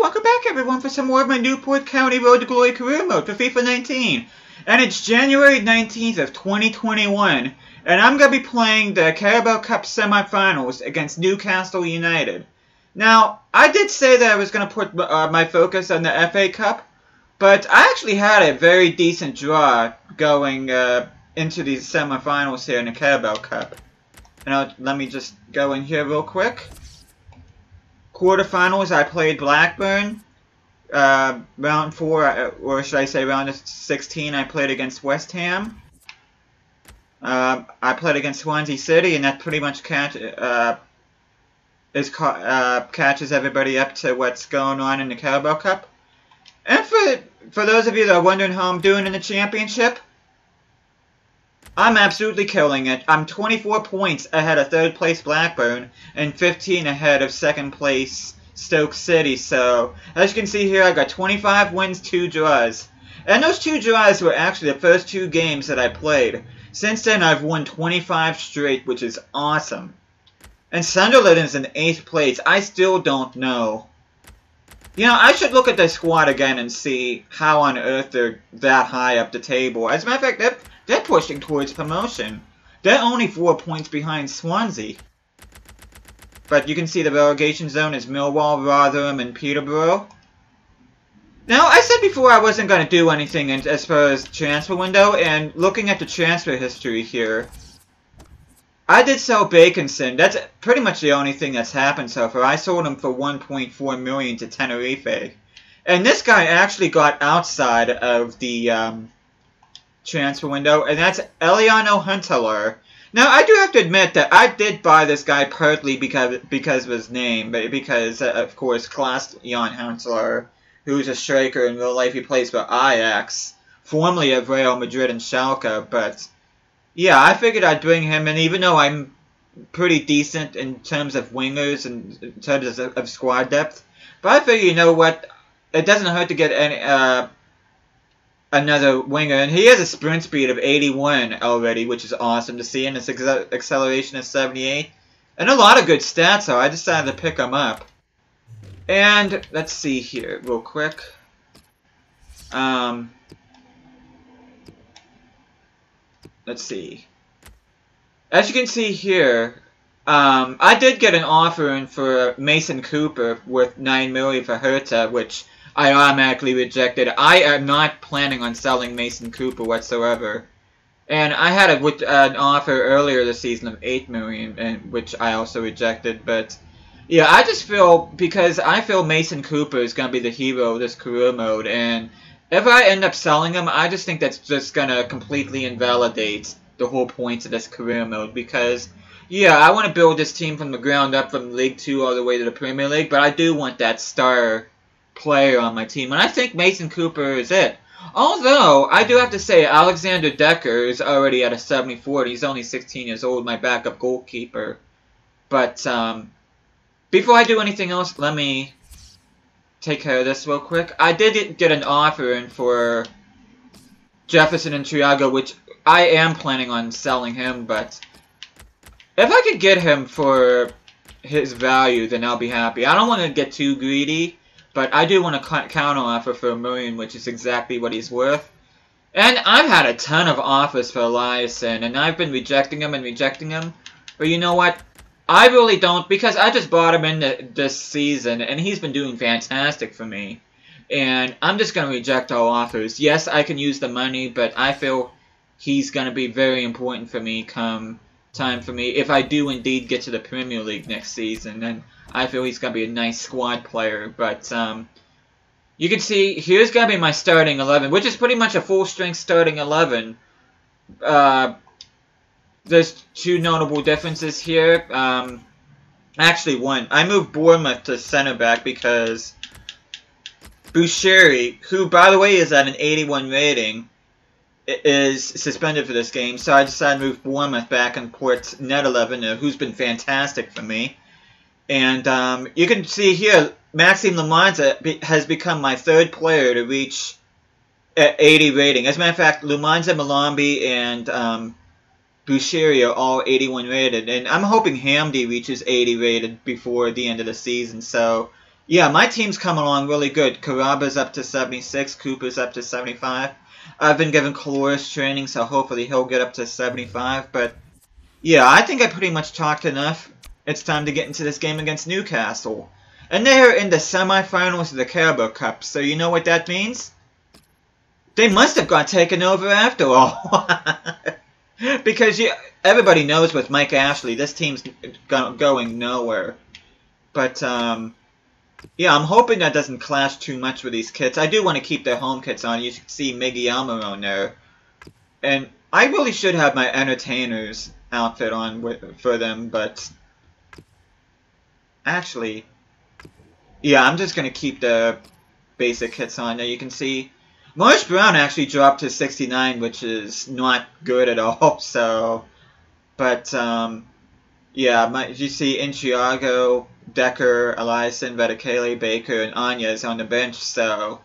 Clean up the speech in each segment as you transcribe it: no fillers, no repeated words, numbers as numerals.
welcome back everyone for some more of my Newport County Road to Glory career mode for FIFA 19. And it's January 19th of 2021, and I'm going to be playing the Carabao Cup semifinals against Newcastle United. Now, I did say that I was going to put my focus on the FA Cup, but I actually had a very decent draw going into these semifinals here in the Carabao Cup. And let me just go in here real quick. Quarterfinals, I played Blackburn. Round 4, or should I say round 16, I played against West Ham. I played against Swansea City, and that pretty much catches everybody up to what's going on in the Carabao Cup. And for those of you that are wondering how I'm doing in the championship, I'm absolutely killing it. I'm 24 points ahead of third place Blackburn and 15 ahead of second place Stoke City. So, as you can see here, I got 25 wins, 2 draws. And those 2 draws were actually the first 2 games that I played. Since then, I've won 25 straight, which is awesome. And Sunderland is in 8th place. I still don't know. You know, I should look at their squad again and see how on earth they're that high up the table. As a matter of fact, they're pushing towards promotion. They're only 4 points behind Swansea. But you can see the relegation zone is Millwall, Rotherham, and Peterborough. Now, I said before I wasn't going to do anything as far as transfer window, and looking at the transfer history here, I did sell Baconson. That's pretty much the only thing that's happened so far. I sold him for $1.4 million to Tenerife. And this guy actually got outside of the transfer window, and that's Eliano Huntelaar. Now, I do have to admit that I did buy this guy partly because of his name, but because, of course, Klaas-Jan Huntelaar, who's a striker in real life, he plays for Ajax, formerly of Real Madrid and Schalke, but yeah, I figured I'd bring him in, even though I'm pretty decent in terms of wingers and in terms of squad depth. But I figured, you know what, it doesn't hurt to get any, another winger, and he has a sprint speed of 81 already, which is awesome to see, and his acceleration is 78. And a lot of good stats, so I decided to pick him up. And let's see here, real quick. Let's see. As you can see here, I did get an offer in for Mason Cooper worth $9 million for Hertha, which I automatically rejected. I am not planning on selling Mason Cooper whatsoever. And I had an offer earlier this season of $8 million, which I also rejected. But yeah, I just feel, because I feel Mason Cooper is going to be the hero of this career mode, and if I end up selling him, I just think that's just going to completely invalidate the whole point of this career mode. Because, yeah, I want to build this team from the ground up, from League 2 all the way to the Premier League, but I do want that star player on my team, and I think Mason Cooper is it. Although, I do have to say, Alexander Decker is already at a 74, and he's only 16 years old, my backup goalkeeper. But, before I do anything else, let me take care of this real quick. I did get an offer in for Jefferson and Triago, which I am planning on selling him, but if I could get him for his value, then I'll be happy. I don't want to get too greedy, but I do want to counter offer for $1 million, which is exactly what he's worth. And I've had a ton of offers for Eliasson, and I've been rejecting him and rejecting him. But you know what? I really don't, because I just bought him in this season, and he's been doing fantastic for me. And I'm just going to reject all offers. Yes, I can use the money, but I feel he's going to be very important for me come time for me. If I do indeed get to the Premier League next season, then I feel he's going to be a nice squad player. But you can see, here's going to be my starting 11, which is pretty much a full-strength starting 11. There's 2 notable differences here. Actually, one. I moved Bournemouth to center-back because Boucheri, who, by the way, is at an 81 rating, is suspended for this game. So I decided to move Bournemouth back and put Net 11, who's been fantastic for me. And you can see here, Maxime Lumanza has become my 3rd player to reach 80 rating. As a matter of fact, Lumanza, Malambi, and Boucheri are all 81 rated, and I'm hoping Hamdi reaches 80 rated before the end of the season. So Yeah, my team's coming along really good. Karaba's up to 76, Cooper's up to 75. I've been given caloric training, so hopefully he'll get up to 75. But yeah, I think I pretty much talked enough. It's time to get into this game against Newcastle. And they're in the semifinals of the Carabao Cup, so you know what that means? They must have got taken over after all. Because everybody knows with Mike Ashley, this team's going nowhere. But, yeah, I'm hoping that doesn't clash too much with these kits. I do want to keep their home kits on. You can see Miggy Almiron there. And I really should have my Entertainer's outfit on for them, but... Actually... Yeah, I'm just going to keep the basic kits on. Now you can see... Morris Brown actually dropped to 69, which is not good at all, so... But, yeah, you see Inchiago, Decker, Eliason, Vedekele, Baker, and Anya is on the bench, so...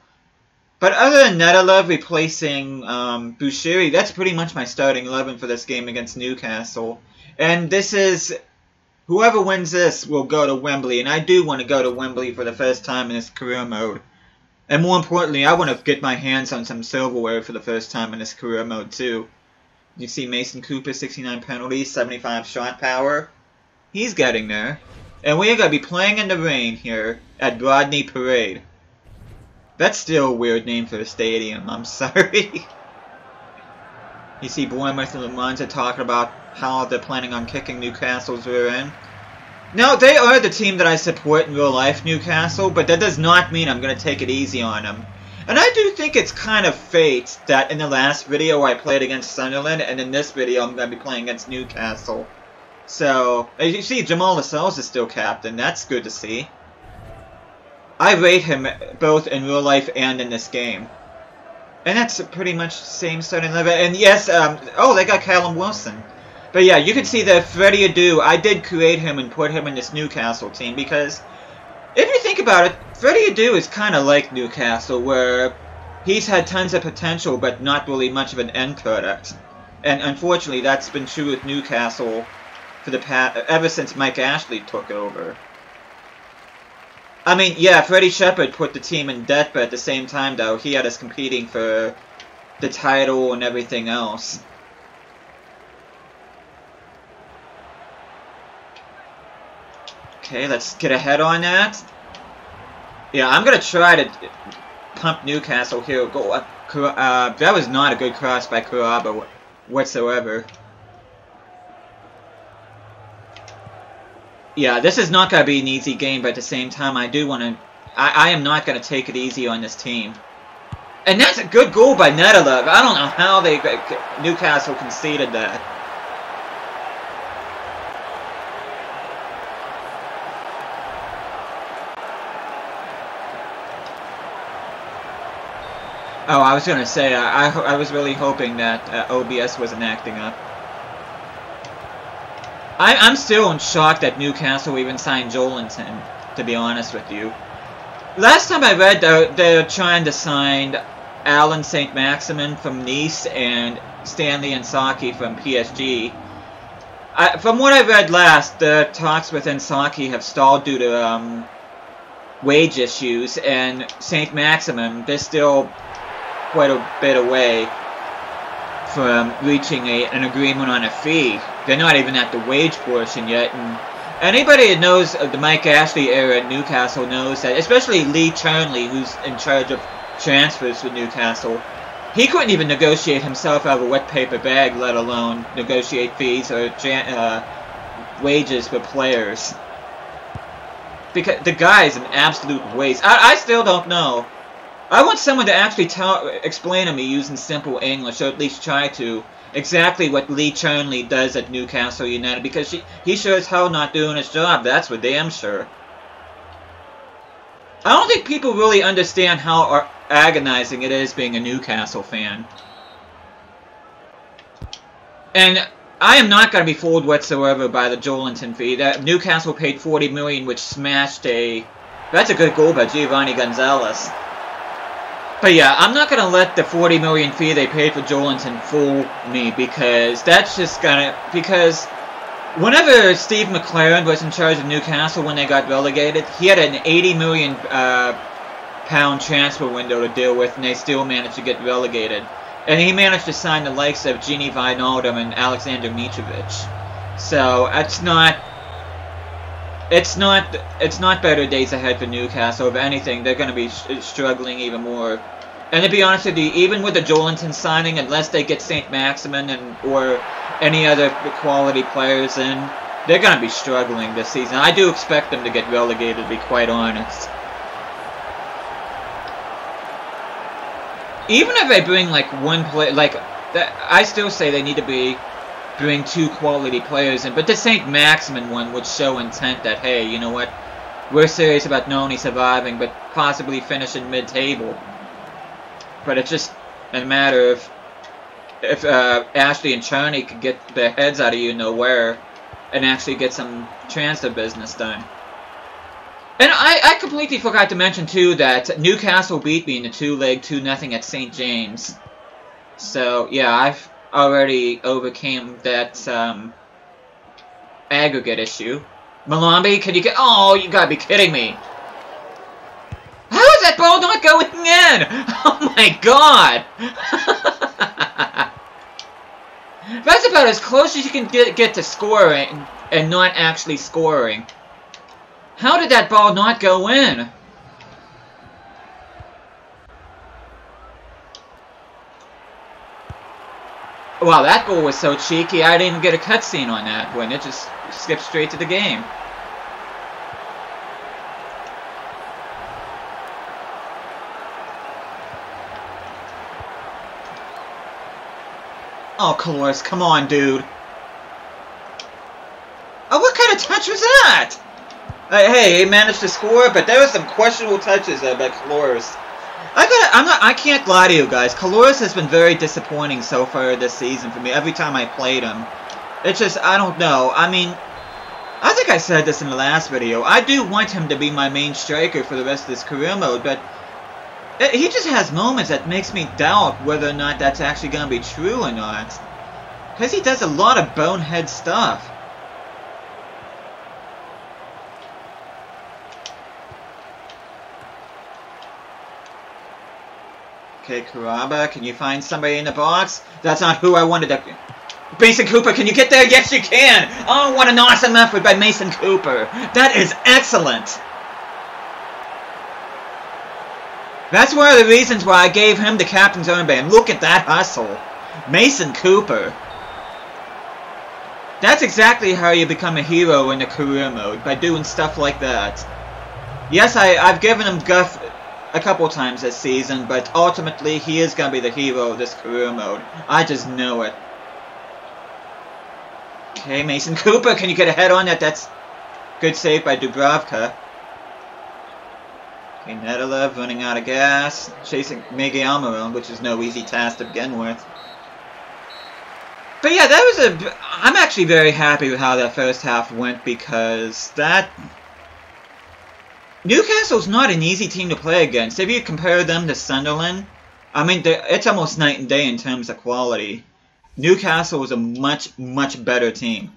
But other than Nedelov replacing Bushiri, that's pretty much my starting 11 for this game against Newcastle. And this is... Whoever wins this will go to Wembley, and I do want to go to Wembley for the first time in this career mode. And more importantly, I want to get my hands on some silverware for the first time in this career mode too. You see Mason Cooper, 69 penalties, 75 shot power. He's getting there. And we are going to be playing in the rain here at Rodney Parade. That's still a weird name for a stadium, I'm sorry. You see Bournemouth and Le Mans are talking about how they're planning on kicking Newcastle's rear end. No, they are the team that I support in real life, Newcastle, but that does not mean I'm going to take it easy on them. And I do think it's kind of fate that in the last video I played against Sunderland, and in this video I'm going to be playing against Newcastle. So, as you see, Jamal Lascelles is still captain. That's good to see. I rate him both in real life and in this game. And that's pretty much the same starting 11. And yes, oh, they got Callum Wilson. But yeah, you can see that Freddie Adu, I did create him and put him in this Newcastle team because if you think about it, Freddie Adu is kind of like Newcastle where he's had tons of potential but not really much of an end product. And unfortunately, that's been true with Newcastle for the past, ever since Mike Ashley took over. I mean, yeah, Freddie Shepherd put the team in debt, but at the same time, though, he had us competing for the title and everything else. Okay, let's get ahead on that. Yeah, I'm going to try to pump Newcastle here. That was not a good cross by Kuraba whatsoever. Yeah, this is not going to be an easy game, but at the same time, I do want to... I am not going to take it easy on this team. And that's a good goal by Nedelov. I don't know how Newcastle conceded that. Oh, I was going to say, I was really hoping that OBS wasn't acting up. I'm still in shock that Newcastle even signed Joelinton, to be honest with you. Last time I read, they're trying to sign Alan St. Maximin from Nice and Stanley Insaki from PSG. From what I read last, the talks with Insaki have stalled due to wage issues, and St. Maximin, they're still quite a bit away from reaching an agreement on a fee. They're not even at the wage portion yet, and anybody that knows of the Mike Ashley era at Newcastle knows that, especially Lee Charnley, who's in charge of transfers with Newcastle, he couldn't even negotiate himself out of a wet paper bag, let alone negotiate fees or wages for players. Because the guy is an absolute waste. I still don't know. I want someone to actually explain to me using simple English, or at least try to, exactly what Lee Charnley does at Newcastle United, because he sure as hell not doing his job, that's for damn sure. I don't think people really understand how agonizing it is being a Newcastle fan. And I am not going to be fooled whatsoever by the Joelinton fee. That Newcastle paid $40 million, which smashed a... That's a good goal by Giovanni Gonzalez. But yeah, I'm not going to let the $40 million fee they paid for Joelinton fool me, because that's just going to... Because Whenever Steve McLaren was in charge of Newcastle when they got relegated, he had an 80 million pound transfer window to deal with, and they still managed to get relegated. And he managed to sign the likes of Gini Wijnaldum and Alexander Mitrovic. So it's not better days ahead for Newcastle. If anything, they're going to be struggling even more. And to be honest with you, even with the Jolinton signing, unless they get St. Maximin or any other quality players in, they're going to be struggling this season. I do expect them to get relegated, to be quite honest. Even if they bring like one player, I still say they need to bring 2 quality players in. But the St. Maximin one would show intent that, hey, you know what, we're serious about not only surviving, but possibly finishing mid-table. But it's just a matter of if Ashley and Charney could get their heads out of you-know-where and actually get some transfer business done. And I completely forgot to mention, too, that Newcastle beat me in the 2-leg 2-0 at St. James. So, yeah, I've already overcame that aggregate issue. Malombi, can you get... Oh, you gotta be kidding me. How is that ball not going in? Oh my god! That's about as close as you can get to scoring and not actually scoring. How did that ball not go in? Wow, that goal was so cheeky, I didn't even get a cutscene on that one. It just skipped straight to the game. Oh, Caloris, come on, dude. Oh, what kind of touch was that? Hey, he managed to score, but there were some questionable touches there by Caloris. I can't lie to you guys. Caloris has been very disappointing so far this season for me. Every time I played him, it's just, I don't know. I mean, I think I said this in the last video. I do want him to be my main striker for the rest of this career mode, but he just has moments that makes me doubt whether or not that's actually going to be true or not. Because he does a lot of bonehead stuff. Okay, Karaba, can you find somebody in the box? That's not who I wanted to... Mason Cooper, can you get there? Yes, you can! Oh, what an awesome effort by Mason Cooper. That is excellent. That's one of the reasons why I gave him the captain's armband. Look at that hustle. Mason Cooper. That's exactly how you become a hero in the career mode, by doing stuff like that. Yes, I've given him guff a couple times this season, but ultimately he is going to be the hero of this career mode. I just know it. Okay, Mason Cooper, can you get a head on that? That's good save by Dubravka. Okay, Nedelov running out of gas, chasing Miguel Almiron, which is no easy task to begin with. But yeah, that was I'm actually very happy with how that first half went, because that... Newcastle's not an easy team to play against. If you compare them to Sunderland, I mean, it's almost night and day in terms of quality. Newcastle is a much, much better team.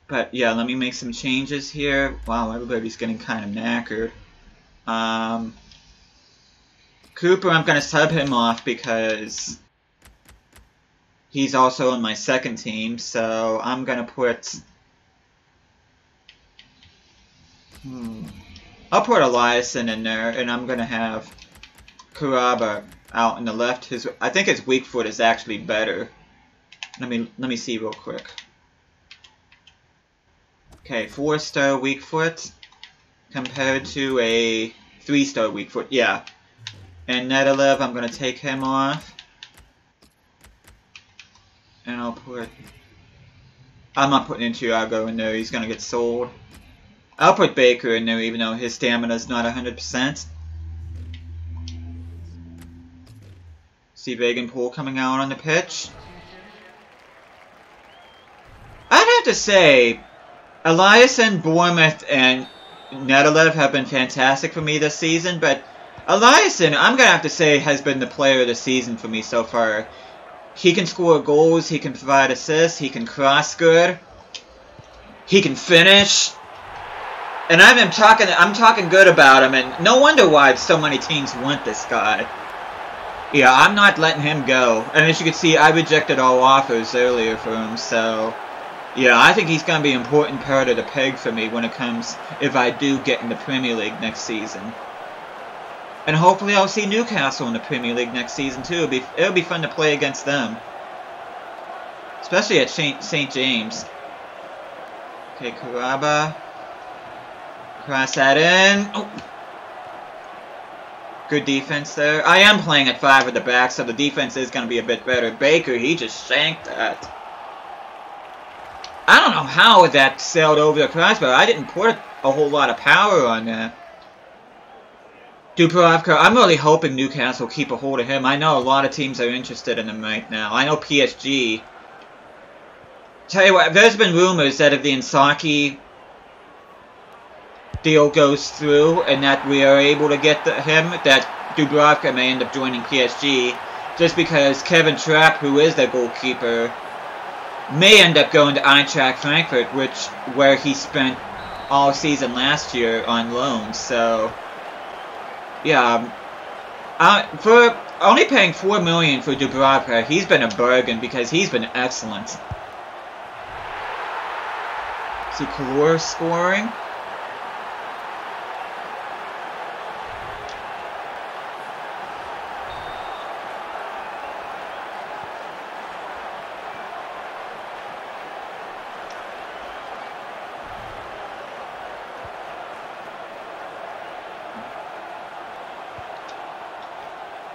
But yeah, let me make some changes here. Wow, everybody's getting kind of knackered. Cooper, I'm going to sub him off because he's also on my second team, so I'm going to put... I'll put Eliasson in there, and I'm going to have Kuraba out in the left. I think his weak foot is actually better. Let me see real quick. Okay, 4-star weak foot compared to a 3-star weak foot. Yeah. And Nedelov, I'm going to take him off. And I'll put... I'm not putting Thiago in there. He's going to get sold. I'll put Baker in there even though his stamina's not 100%. See Wagenpool coming out on the pitch. I'd have to say, Eliasson, Bournemouth, and Nedelov have been fantastic for me this season, but Eliasson, I'm going to have to say, has been the player of the season for me so far. He can score goals, he can provide assists, he can cross good. He can finish. And I'm talking good about him, and no wonder why so many teams want this guy. Yeah, I'm not letting him go. And as you can see, I rejected all offers earlier for him, so... Yeah, I think he's going to be an important part of the peg for me when it comes, if I do get in the Premier League next season. And hopefully I'll see Newcastle in the Premier League next season too. It'll be fun to play against them. Especially at St. James. Okay, Karaba. Cross that in. Oh. Good defense there. I am playing at 5 at the back, so the defense is going to be a bit better. Baker, he just shanked that. I don't know how that sailed over the crossbar. I didn't put a whole lot of power on that. Dubravka, I'm really hoping Newcastle keep a hold of him. I know a lot of teams are interested in him right now. I know PSG. Tell you what, there's been rumors that if the Inzaghi deal goes through and that we are able to get him, that Dubravka may end up joining PSG, just because Kevin Trapp, who is their goalkeeper, may end up going to Eintracht Frankfurt, where he spent all season last year on loan. So, yeah, for only paying $4 million for Dubravka, he's been a bargain because he's been excellent. See Kalor scoring.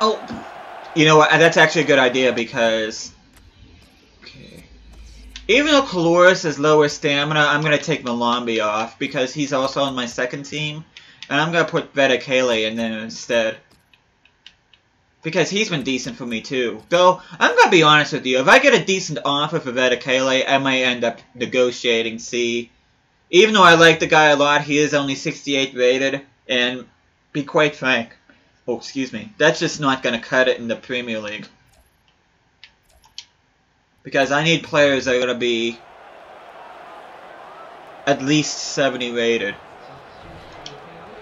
Oh, you know what? That's actually a good idea because, okay, even though Kaloris has lower stamina, I'm gonna take Malambi off because he's also on my second team, and I'm gonna put Vedekele in there instead because he's been decent for me too. Though I'm gonna be honest with you, if I get a decent offer for Vedekele, I might end up negotiating. See, even though I like the guy a lot, he is only 68 rated, and be quite frank. Oh, excuse me. That's just not going to cut it in the Premier League. Because I need players that are going to be at least 70 rated.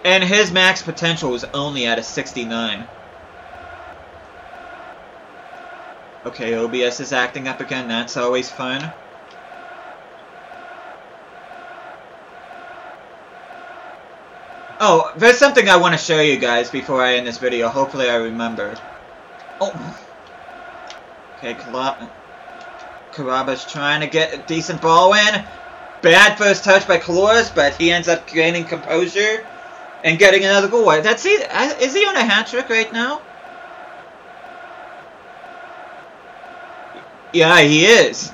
And his max potential is only at a 69. Okay, OBS is acting up again. That's always fun. Oh, there's something I want to show you guys before I end this video. Hopefully I remember. Oh. Okay, Karaba's trying to get a decent ball in. Bad first touch by Kaloris, but he ends up gaining composure and getting another goal. Is he on a hat-trick right now? Yeah, he is.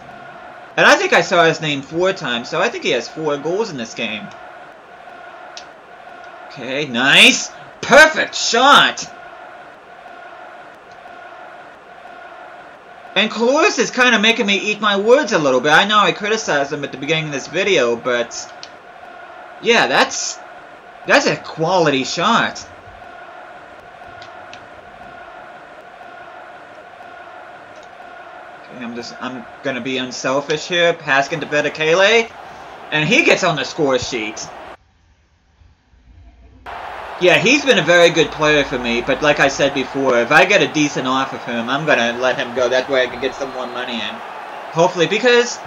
And I think I saw his name 4 times, so I think he has 4 goals in this game. Okay, nice. Perfect shot. And Kaloris is kind of making me eat my words a little bit. I know I criticized him at the beginning of this video, but yeah, that's a quality shot. Okay, I'm gonna be unselfish here. Passing to Vedekele, and he gets on the score sheet. Yeah, he's been a very good player for me, but like I said before, if I get a decent offer for him, I'm gonna let him go. That way I can get some more money in. Hopefully, because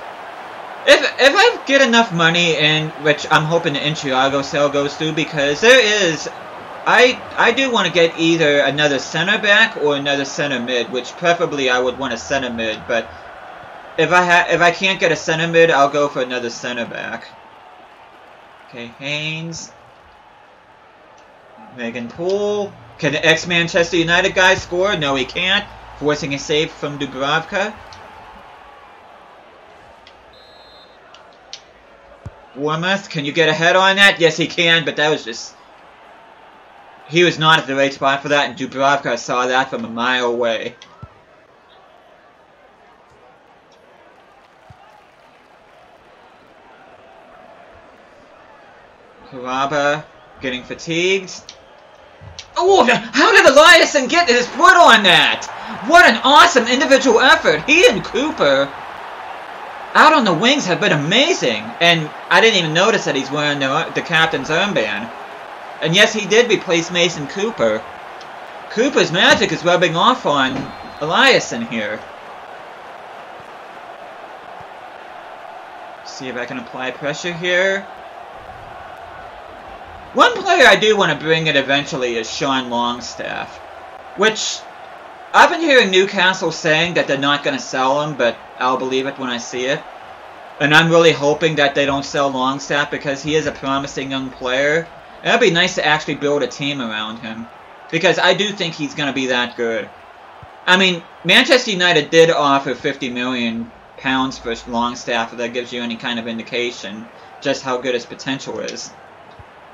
if I get enough money in, which I'm hoping the Inchiago sale goes through, because there is, I do want to get either another center back or another center mid, which preferably I would want a center mid, but if I can't get a center mid, I'll go for another center back. Okay, Haynes. Megan Poole. Can the ex-Manchester United guy score? No, he can't. Forcing a save from Dubravka. Bournemouth, can you get a head on that? Yes, he can, but that was just... He was not at the right spot for that, and Dubravka saw that from a mile away. Karaba getting fatigued. Oh, how did Eliasson get his foot on that? What an awesome individual effort. He and Cooper. out on the wings have been amazing. And I didn't even notice that he's wearing the captain's armband. And yes, he did replace Mason Cooper. Cooper's magic is rubbing off on Eliasson here. See if I can apply pressure here. One player I do want to bring in eventually is Sean Longstaff. Which, I've been hearing Newcastle saying that they're not going to sell him, but I'll believe it when I see it. And I'm really hoping that they don't sell Longstaff because he is a promising young player. And it'd be nice to actually build a team around him. Because I do think he's going to be that good. I mean, Manchester United did offer £50 million for Longstaff, if that gives you any kind of indication just how good his potential is.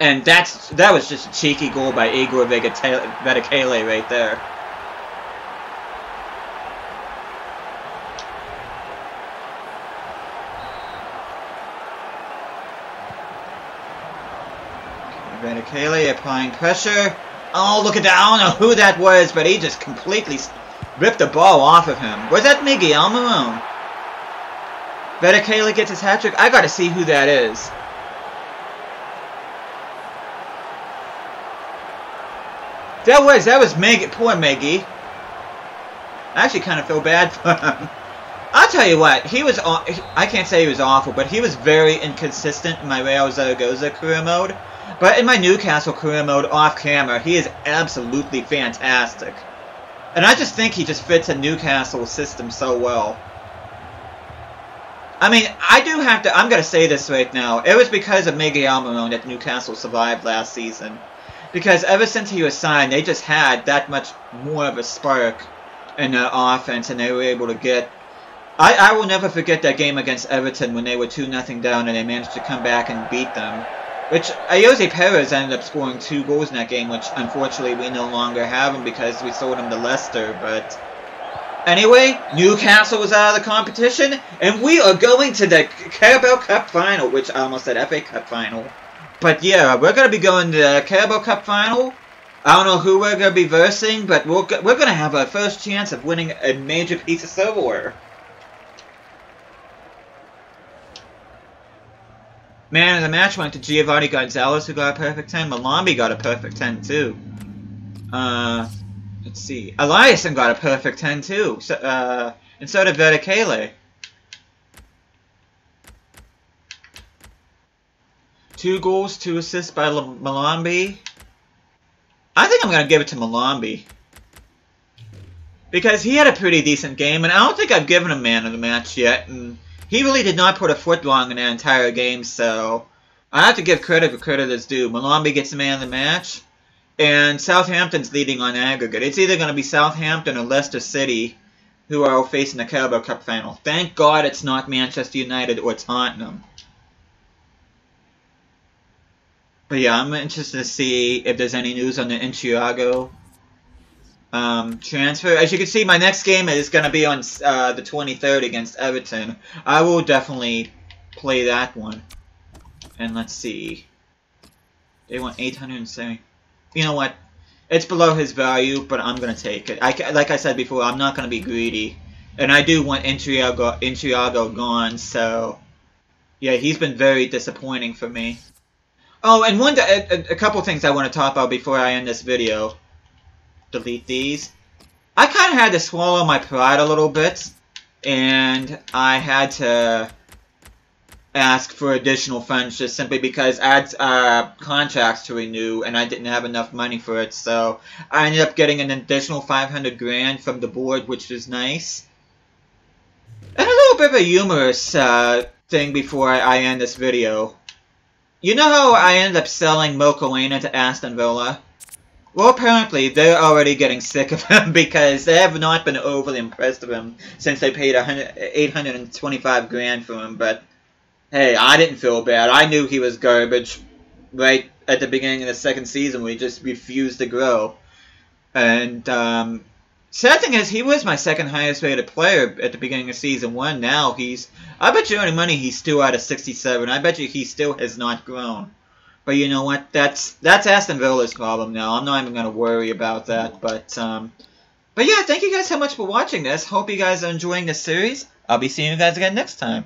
And that was just a cheeky goal by Igor Vedekele right there. Vedekele applying pressure. Oh, look at that. I don't know who that was, but he just completely ripped the ball off of him. Was that Miguel Marone? Vedekele gets his hat-trick. I gotta see who that is. That was Meg, poor Meggy. I actually kind of feel bad for him. I'll tell you what, he was, I can't say he was awful, but he was very inconsistent in my Real Zaragoza career mode. But in my Newcastle career mode off camera, he is absolutely fantastic. And I just think he just fits a Newcastle system so well. I mean, I'm going to say this right now. It was because of Miguel Marone that Newcastle survived last season. Because ever since he was signed, they just had that much more of a spark in their offense, and they were able to get... I will never forget that game against Everton when they were 2-0 down and they managed to come back and beat them. Which, Jose Perez ended up scoring 2 goals in that game, which unfortunately we no longer have him because we sold him to Leicester, but... Anyway, Newcastle was out of the competition, and we are going to the Carabao Cup Final, which I almost said FA Cup Final. But yeah, we're going to be going to the Carabao Cup Final. I don't know who we're going to be versing, but we're going to have our first chance of winning a major piece of silverware. Man of the match went to Giovanni Gonzalez, who got a perfect 10. Malambi got a perfect 10, too. Let's see. Eliasson got a perfect 10, too. So, and so did Vedekele. 2 goals, 2 assists by Malambi. I think I'm going to give it to Malambi. Because he had a pretty decent game, and I don't think I've given him man of the match yet. And he really did not put a foot wrong in the entire game, so I have to give credit where credit is due. Malambi gets the man of the match, and Southampton's leading on aggregate. It's either going to be Southampton or Leicester City who are facing the Carabao Cup final. Thank God it's not Manchester United or Tottenham. But yeah, I'm interested to see if there's any news on the Intriago transfer. As you can see, my next game is going to be on the 23rd against Everton. I will definitely play that one. And let's see. They want 870. You know what? It's below his value, but I'm going to take it. Like I said before, I'm not going to be greedy. And I do want Intriago gone, so... Yeah, he's been very disappointing for me. Oh, and a couple things I want to talk about before I end this video. Delete these. I kind of had to swallow my pride a little bit, and I had to ask for additional funds just simply because I had contracts to renew, and I didn't have enough money for it, so I ended up getting an additional 500 grand from the board, which was nice. And a little bit of a humorous thing before I end this video. You know how I ended up selling Mokoena to Aston Villa? Well, apparently, they're already getting sick of him because they have not been overly impressed with him since they paid 825 grand for him, but hey, I didn't feel bad. I knew he was garbage right at the beginning of the second season when he just refused to grow. And, sad thing is, he was my second highest rated player at the beginning of season 1. Now I bet you any money he's still at a 67. I bet you he still has not grown. But you know what? That's Aston Villa's problem now. I'm not even going to worry about that. But yeah, thank you guys so much for watching this. Hope you guys are enjoying this series. I'll be seeing you guys again next time.